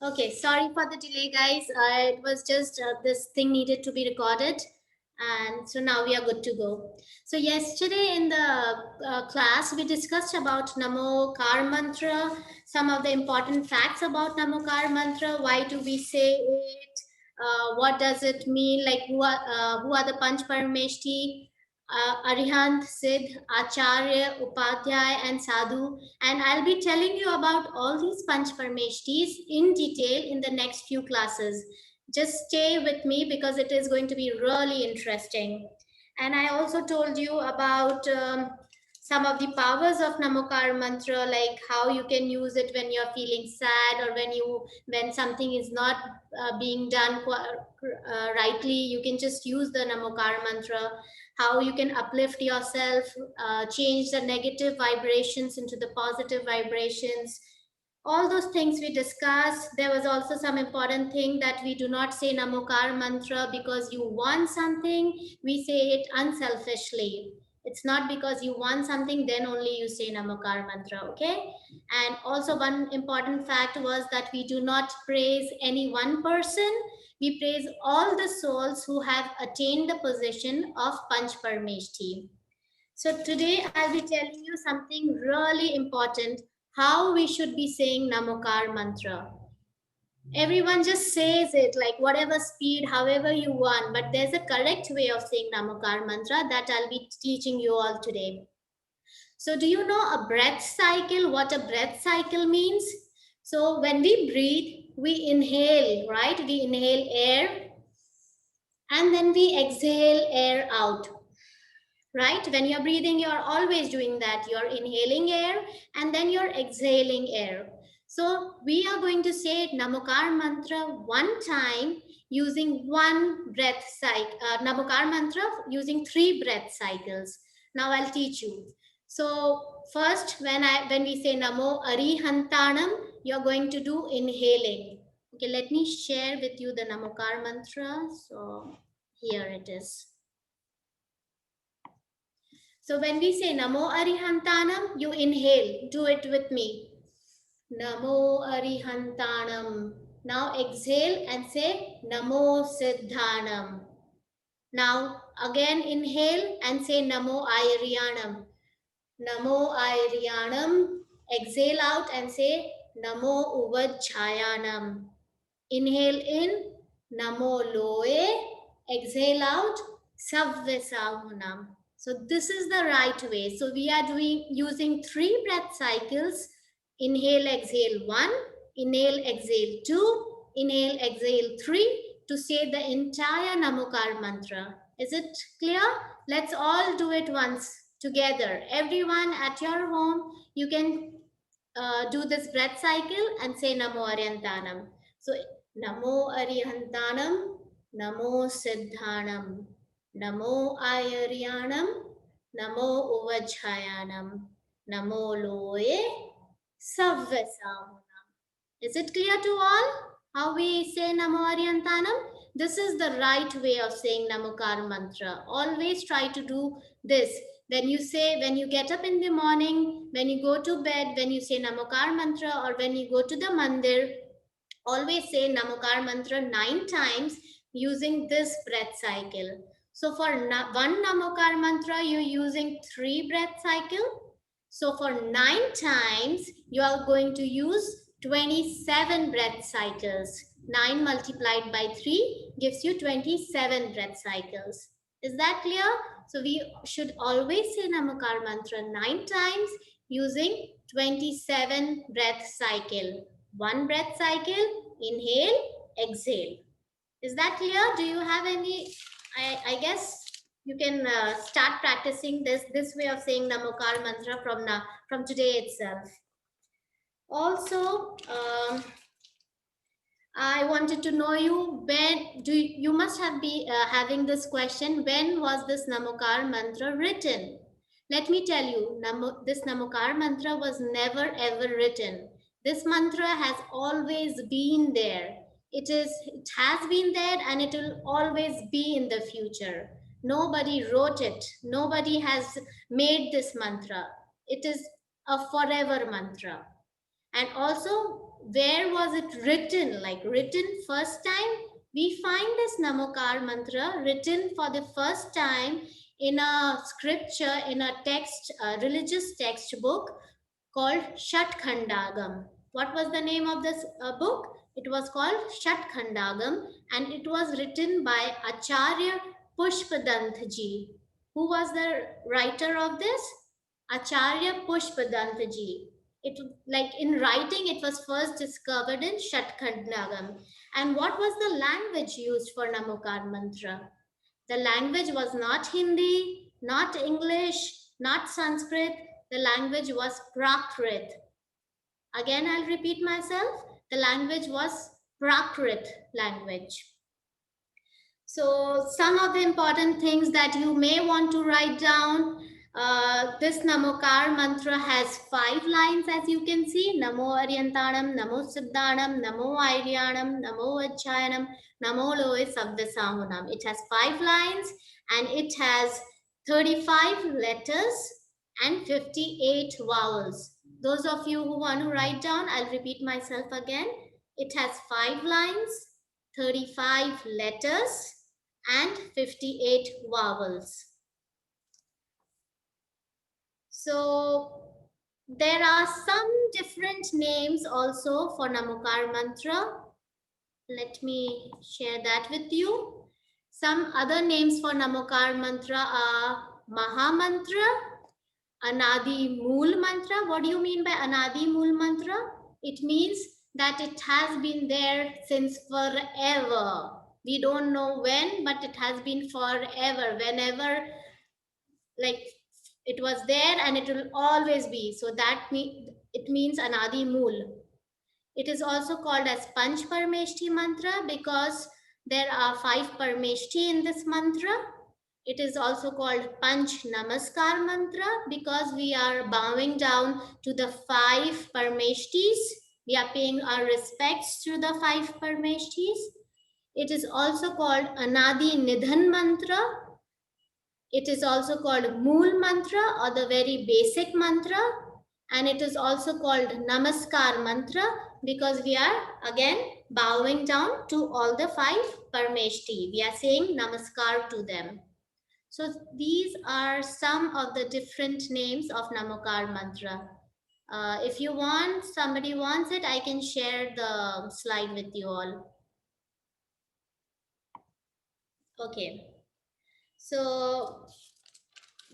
Okay, sorry for the delay, guys. It was just this thing needed to be recorded. And so now we are good to go. So yesterday in the class, we discussed about Namo Kar Mantra, some of the important facts about Namo Kar Mantra. Why do we say it? What does it mean? Like who are the Panch Parameshti? Arihant, Siddh, Acharya, Upadhyay, and Sadhu. And I'll be telling you about all these Panch Parmeshtis in detail in the next few classes. Just stay with me because it is going to be really interesting. And I also told you about some of the powers of Namokar mantra, like how you can use it when you're feeling sad or when something is not being done rightly. You can just use the Namokar mantra. How you can uplift yourself, change the negative vibrations into the positive vibrations, all those things we discussed. There was also some important thing that we do not say Namokar mantra because you want something. We say it unselfishly. It's not because you want something, then only you say Namokar mantra, okay? And also, one important fact was that we do not praise any one person. We praise all the souls who have attained the position of Panch Parmeshti. So today I'll be telling you something really important, how we should be saying Namokar mantra. Everyone just says it like whatever speed, however you want, but there's a correct way of saying Namokar mantra that I'll be teaching you all today. So do you know a breath cycle? What a breath cycle means? So when we breathe, we inhale, right? We inhale air and then we exhale air out, right? When you're breathing, you're always doing that. You're inhaling air and then you're exhaling air. So we are going to say Namokar mantra one time using one breath cycle. Namokar mantra using 3 breath cycles. Now I'll teach you. So first, when we say Namo Arihantanam, you're going to do inhaling. Okay, let me share with you the Namokar mantra. So here it is. So when we say Namo Arihantanam, you inhale. Do it with me. Namo Arihantanam. Now exhale and say Namo Siddhanam. Now again inhale and say Namo Ayaryanam. Namo Ayaryanam. Exhale out and say Namo Uvajjayanam. Inhale in Namo Loe. Exhale out Savvesahunam. So this is the right way. So we are using 3 breath cycles. Inhale, exhale 1, inhale, exhale 2, inhale, exhale 3 to say the entire Namokar mantra. Is it clear? Let's all do it once together. Everyone at your home, you can do this breath cycle and say Namo Aryantanam. So Namo Arihantanam, Namo Siddhanam, Namo Ayaryanam, Namo Uvajjayanam, Namo Loe, Savvesahunam. Is it clear to all how we say Namo Aryantanam? This is the right way of saying Namokar mantra. Always try to do this. When you get up in the morning, when you go to bed, when you say Namokar mantra, or when you go to the mandir, always say Namokar mantra 9 times using this breath cycle. So for one Namokar mantra, you're using 3 breath cycle. So for 9 times, you are going to use 27 breath cycles. 9 multiplied by 3 gives you 27 breath cycles. Is that clear? So we should always say Namokar mantra 9 times using 27 breath cycle. 1 breath cycle, inhale, exhale. Is that clear? Do you have any? I guess you can start practicing this way of saying Namokar mantra from today itself. Also, I wanted to know you must have be having this question. When was this Namokar mantra written? Let me tell you, this Namokar mantra was never ever written. This mantra has always been there. It has been there and it will always be in the future. Nobody wrote it. Nobody has made this mantra. It is a forever mantra. And also, where was it written? Like written first time? We find this Namokar mantra written for the first time in a scripture, in a text, a religious textbook called Shat Khandagam. What was the name of this book? It was called Shat Khandagam, and it was written by Acharya Pushpadantji. Who was the writer of this? Acharya Pushpadantji. It, like in writing, it was first discovered in Shat Khandagam. And what was the language used for Namokar mantra? The language was not Hindi, not English, not Sanskrit. The language was Prakrit. Again, I'll repeat myself. The language was Prakrit language. So, some of the important things that you may want to write down. This Namokar mantra has 5 lines, as you can see. Namo Aryantanam, Namo Siddhanam, Namo Airyanam, Namo Vachayanam, Namo Loe Sabdasamunam. It has 5 lines and it has 35 letters and 58 vowels. Those of you who want to write down, I'll repeat myself again. It has 5 lines, 35 letters, and 58 vowels. So there are some different names also for Namokar mantra. Let me share that with you. Some other names for Namokar mantra are Maha mantra, Anadi Mool mantra. What do you mean by Anadi Mool mantra? It means that it has been there since forever. We don't know when, but it has been forever. Whenever, like, it was there and it will always be. So it means Anadi Mool. It is also called as Panch Parmeshti mantra because there are 5 Parmeshti in this mantra. It is also called Panch Namaskar mantra because we are bowing down to the 5 Parmeshtis. We are paying our respects to the 5 Parmeshtis. It is also called Anadi Nidhan mantra. It is also called Mool mantra or the very basic mantra. And it is also called Namaskar mantra because we are again bowing down to all the 5 Parmeshti. We are saying Namaskar to them. So these are some of the different names of Namokar mantra. If you want, somebody wants it, I can share the slide with you all. Okay. So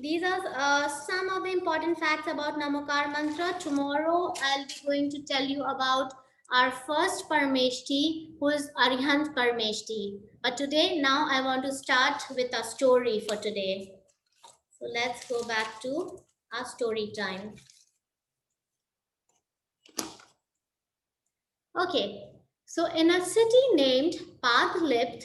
these are some of the important facts about Namokar mantra. Tomorrow I'll be going to tell you about our first Parmeshti, who is Arihant Parmeshti. But today, now I want to start with a story for today. So let's go back to our story time. Okay, so in a city named Paathshaala,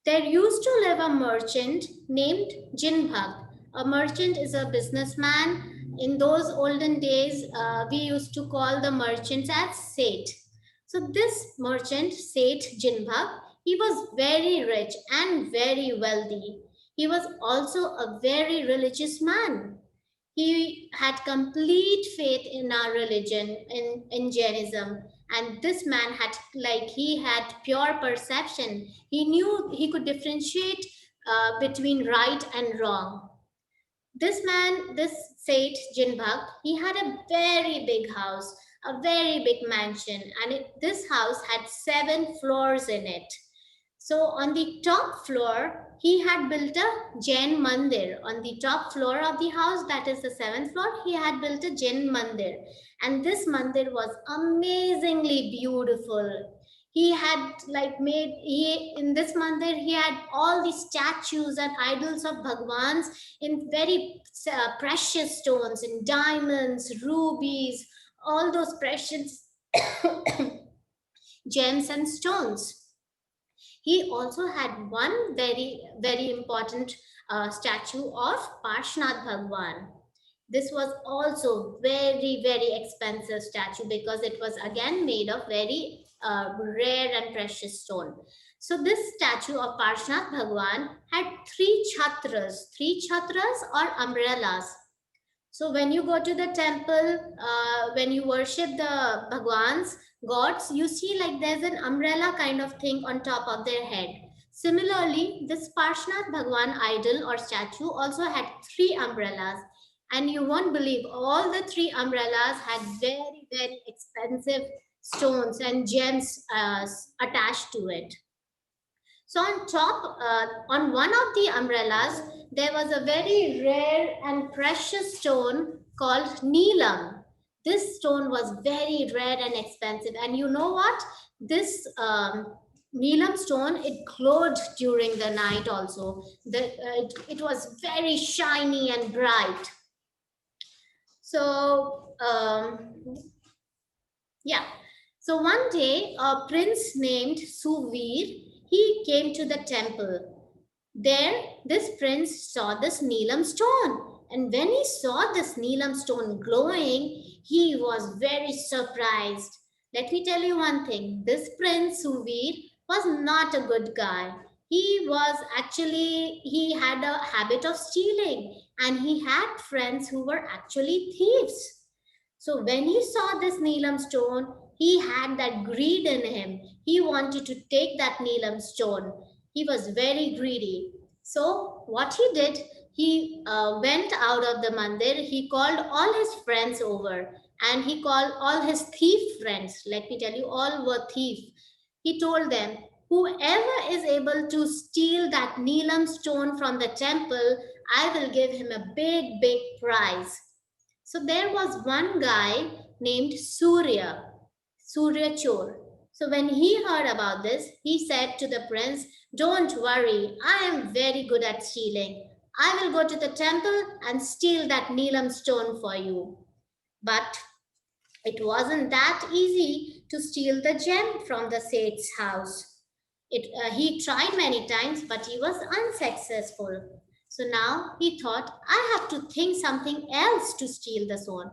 there used to live a merchant named Jinbhag. A merchant is a businessman. In those olden days, we used to call the merchants as Seth. So this merchant, Seth Jinbhag, he was very rich and very wealthy. He was also a very religious man. He had complete faith in our religion, in Jainism. And this man had, like, he had pure perception. He knew he could differentiate between right and wrong. This man, this Seth Jinbhag, he had a very big house, a very big mansion, and this house had 7 floors in it. So on the top floor, he had built a Jain mandir. On the top floor of the house, that is the 7th floor, he had built a Jain mandir. And this mandir was amazingly beautiful. He had in this mandir, he had all the statues and idols of Bhagwans in very precious stones, in diamonds, rubies, all those precious gems and stones. He also had one very, very important statue of Parshnath Bhagwan. This was also very, very expensive statue because it was again made of very rare and precious stone. So this statue of Parshnath Bhagwan had 3 chhatras or umbrellas. So when you go to the temple, when you worship the Bhagwans, gods, you see like there's an umbrella kind of thing on top of their head. Similarly, this Parshnath Bhagwan idol or statue also had three umbrellas. And you won't believe all the three umbrellas had very, very expensive stones and gems attached to it. So on top, on one of the umbrellas, there was a very rare and precious stone called Neelam. This stone was very rare and expensive. And you know what? This Neelam stone, it glowed during the night also. It was very shiny and bright. So, yeah. So one day, a prince named Suvir, he came to the temple. There, this prince saw this Neelam stone. And when he saw this Neelam stone glowing, he was very surprised. Let me tell you one thing, this prince Suvir was not a good guy. He had a habit of stealing, and he had friends who were actually thieves. So when he saw this Neelam stone, he had that greed in him. He wanted to take that Neelam stone. He was very greedy. So what he did, he went out of the mandir. He called all his friends over, and he called all his thief friends. Let me tell you, all were thief. He told them, whoever is able to steal that Neelam stone from the temple, I will give him a big, big prize. So there was one guy named Surya Chor. So when he heard about this, he said to the prince, don't worry, I am very good at stealing. I will go to the temple and steal that Neelam stone for you. But it wasn't that easy to steal the gem from the Seth's house. He tried many times, but he was unsuccessful. So now he thought, I have to think something else to steal the stone,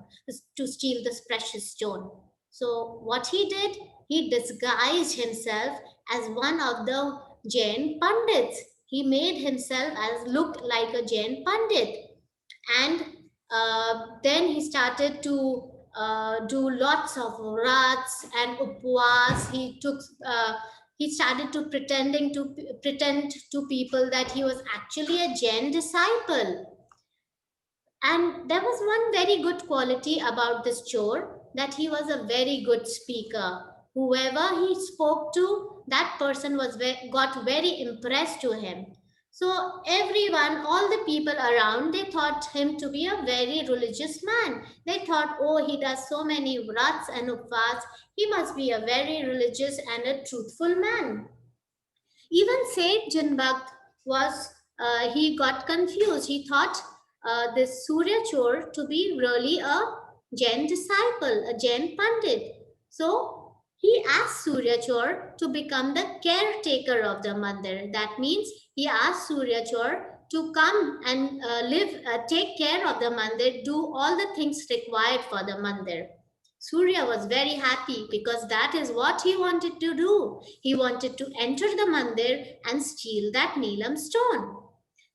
to steal this precious stone. So what he did, he disguised himself as one of the Jain Pandits. He made himself as look like a Jain Pandit, and then he started to do lots of rats and upwas. He started to pretend to people that he was actually a Jain disciple. And there was one very good quality about this chore, that he was a very good speaker. Whoever he spoke to, that person got very impressed to him. So everyone, all the people around, they thought him to be a very religious man. They thought, oh, he does so many vrats and upvas. He must be a very religious and a truthful man. Even Seth Jinbakt he got confused. He thought this Surya Chor to be really a Jain disciple, a Jain Pandit. So he asked Surya Chor to become the caretaker of the mandir. That means he asked Surya Chor to come and take care of the mandir, do all the things required for the mandir. Surya was very happy because that is what he wanted to do. He wanted to enter the mandir and steal that Neelam stone.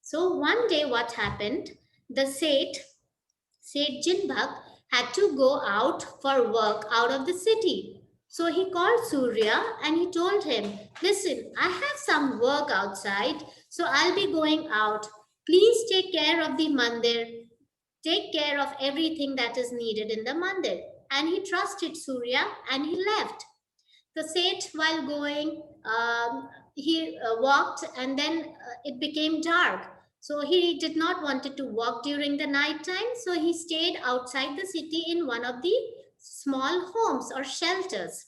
So one day, what happened? The Seth Jinbak, had to go out for work out of the city. So he called Surya and he told him, listen, I have some work outside, so I'll be going out. Please take care of the mandir, take care of everything that is needed in the mandir. And he trusted Surya and he left. The Seth, while going, he walked, and then it became dark. So he did not wanted to walk during the night time. So he stayed outside the city in one of the small homes or shelters.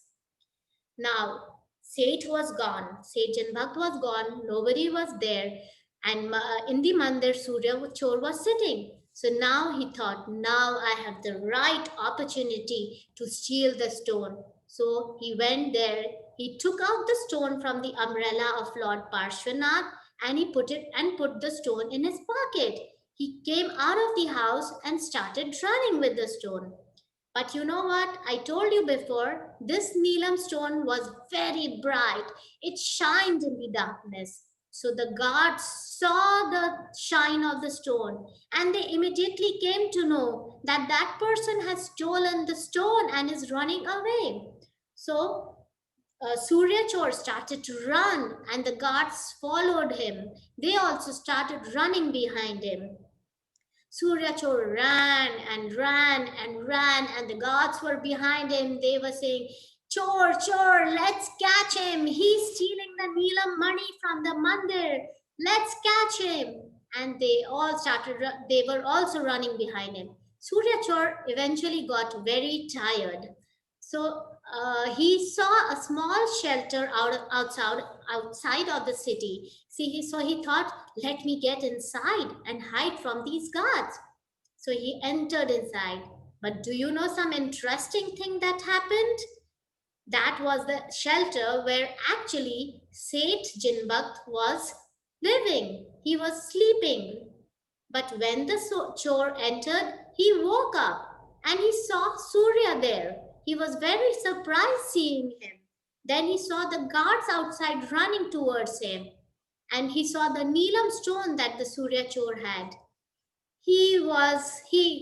Now, Seth was gone. Seth Janbhakt was gone. Nobody was there. And in the mandir, Surya Chor was sitting. So now he thought, now I have the right opportunity to steal the stone. So he went there. He took out the stone from the umbrella of Lord Parshvanath, and he put the stone in his pocket. He came out of the house and started running with the stone. But you know what? I told you before, this Neelam stone was very bright. It shined in the darkness. So the guards saw the shine of the stone, and they immediately came to know that that person has stolen the stone and is running away. So Surya Chor started to run, and the guards followed him. They also started running behind him. Surya Chor ran and ran and ran, and the guards were behind him. They were saying, Chor, Chor, let's catch him. He's stealing the Neelam money from the mandir. Let's catch him. And they were also running behind him. Surya Chor eventually got very tired. So he saw a small shelter outside of the city. So he thought, let me get inside and hide from these guards. So he entered inside. But do you know some interesting thing that happened? That was the shelter where actually Seth Jinbakt was living. He was sleeping. But when the chore entered, he woke up and he saw Surya there. He was very surprised seeing him. Then he saw the guards outside running towards him, and he saw the Neelam stone that the Surya chore had. He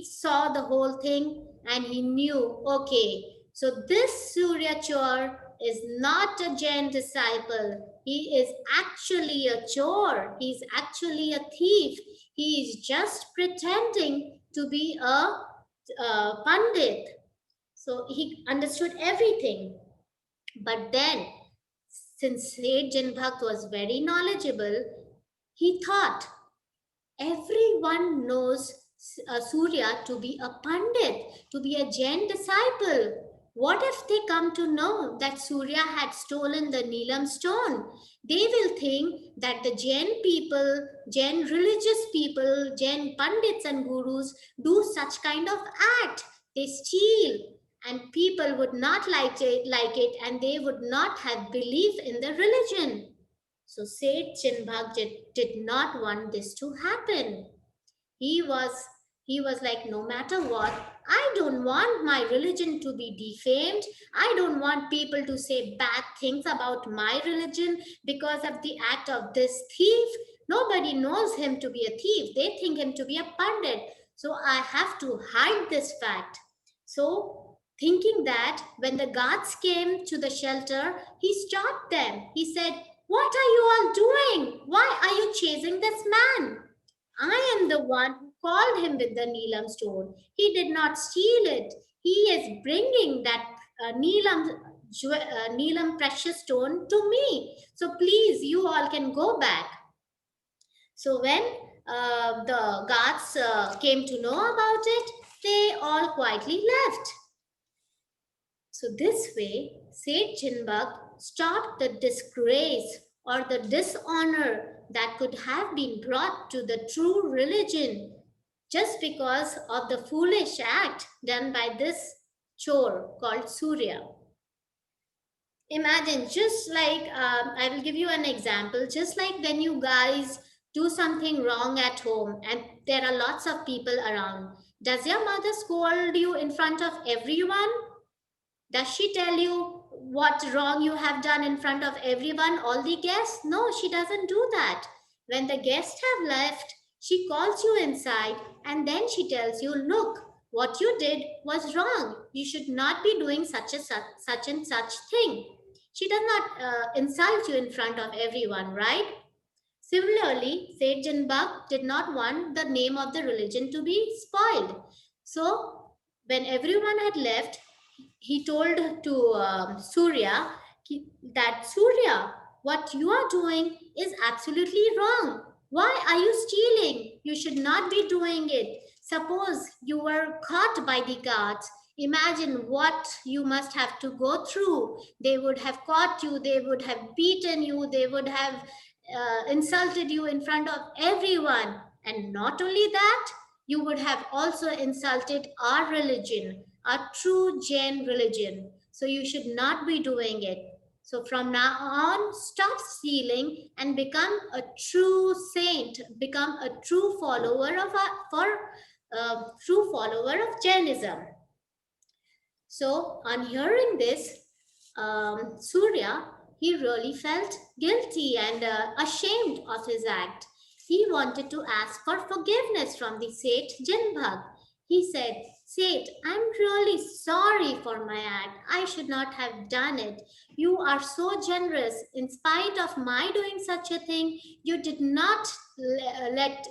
saw the whole thing and he knew, okay, so this Surya chore is not a Jain disciple. He is actually a chore. He's actually a thief. He is just pretending to be a pandit. So he understood everything. But then, since Seth Jinbhakt was very knowledgeable, he thought, everyone knows Surya to be a pandit, to be a Jain disciple. What if they come to know that Surya had stolen the Neelam stone? They will think that the Jain people, Jain religious people, Jain pandits and gurus do such kind of act. They steal, and people would not like it, and they would not have belief in the religion. So Seth Chinbhag did not want this to happen. He was he was like, no matter what, I don't want my religion to be defamed. I don't want people to say bad things about my religion because of the act of this thief. Nobody knows him to be a thief. They think him to be a pandit. So I have to hide this fact. So thinking that, when the guards came to the shelter, he stopped them. He said, what are you all doing? Why are you chasing this man? I am the one who called him with the Neelam stone. He did not steal it. He is bringing that Neelam precious stone to me. So please, you all can go back. So when the guards came to know about it, they all quietly left. So this way, Seth Chinbak stopped the disgrace or the dishonor that could have been brought to the true religion just because of the foolish act done by this chore called Surya. Imagine, just like I will give you an example, just like when you guys do something wrong at home and there are lots of people around, does your mother scold you in front of everyone? Does she tell you what wrong you have done in front of everyone, all the guests? No, she doesn't do that. When the guests have left, she calls you inside and then she tells you, look, what you did was wrong. You should not be doing such and such thing. She does not insult you in front of everyone, right? Similarly, Seth Jinbak did not want the name of the religion to be spoiled. So, when everyone had left, he told to Surya that, Surya, what you are doing is absolutely wrong. Why are you stealing? You should not be doing it. Suppose you were caught by the guards. Imagine what you must have to go through. They would have caught you, they would have beaten you, they would have insulted you in front of everyone. And not only that, you would have also insulted our religion, our true Jain religion. So you should not be doing it. So from now on, stop stealing and become a true saint, become a true follower of true follower of Jainism. So on hearing this, Surya, He really felt guilty and ashamed of his act. He wanted to ask for forgiveness from the Seth Jinbhag. He said, Seth, I'm really sorry for my act. I should not have done it. You are so generous. In spite of my doing such a thing, you did not let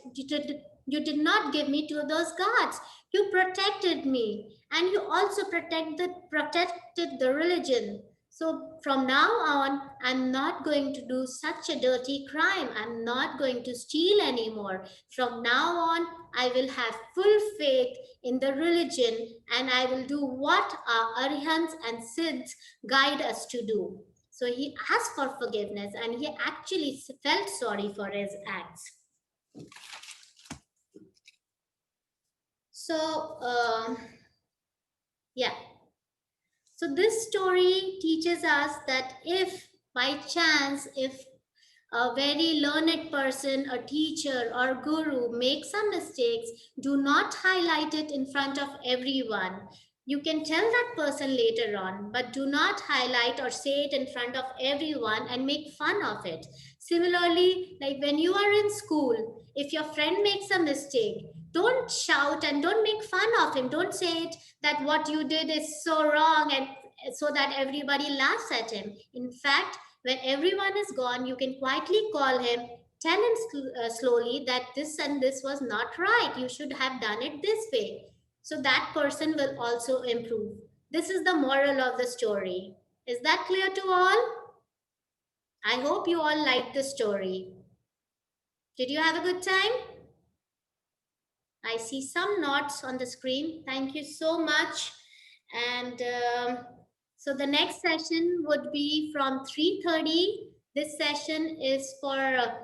you did not give me to those gods. You protected me, and you also protected the religion. So from now on, I'm not going to do such a dirty crime. I'm not going to steal anymore. From now on, I will have full faith in the religion, and I will do what our arihants and siddhs guide us to do. So he asked for forgiveness, and he actually felt sorry for his acts. So, yeah. So this story teaches us that if by chance, if a very learned person, a teacher or guru makes some mistakes, do not highlight it in front of everyone. You can tell that person later on, but do not highlight or say it in front of everyone and make fun of it. Similarly, like when you are in school, if your friend makes a mistake, don't shout and don't make fun of him. Don't say it that what you did is so wrong and so that everybody laughs at him. In fact, when everyone is gone, you can quietly call him, tell him slowly that this and this was not right. You should have done it this way. So that person will also improve. This is the moral of the story. Is that clear to all? I hope you all liked the story. Did you have a good time? I see some nods on the screen. Thank you so much. And so the next session would be from 3:30. This session is for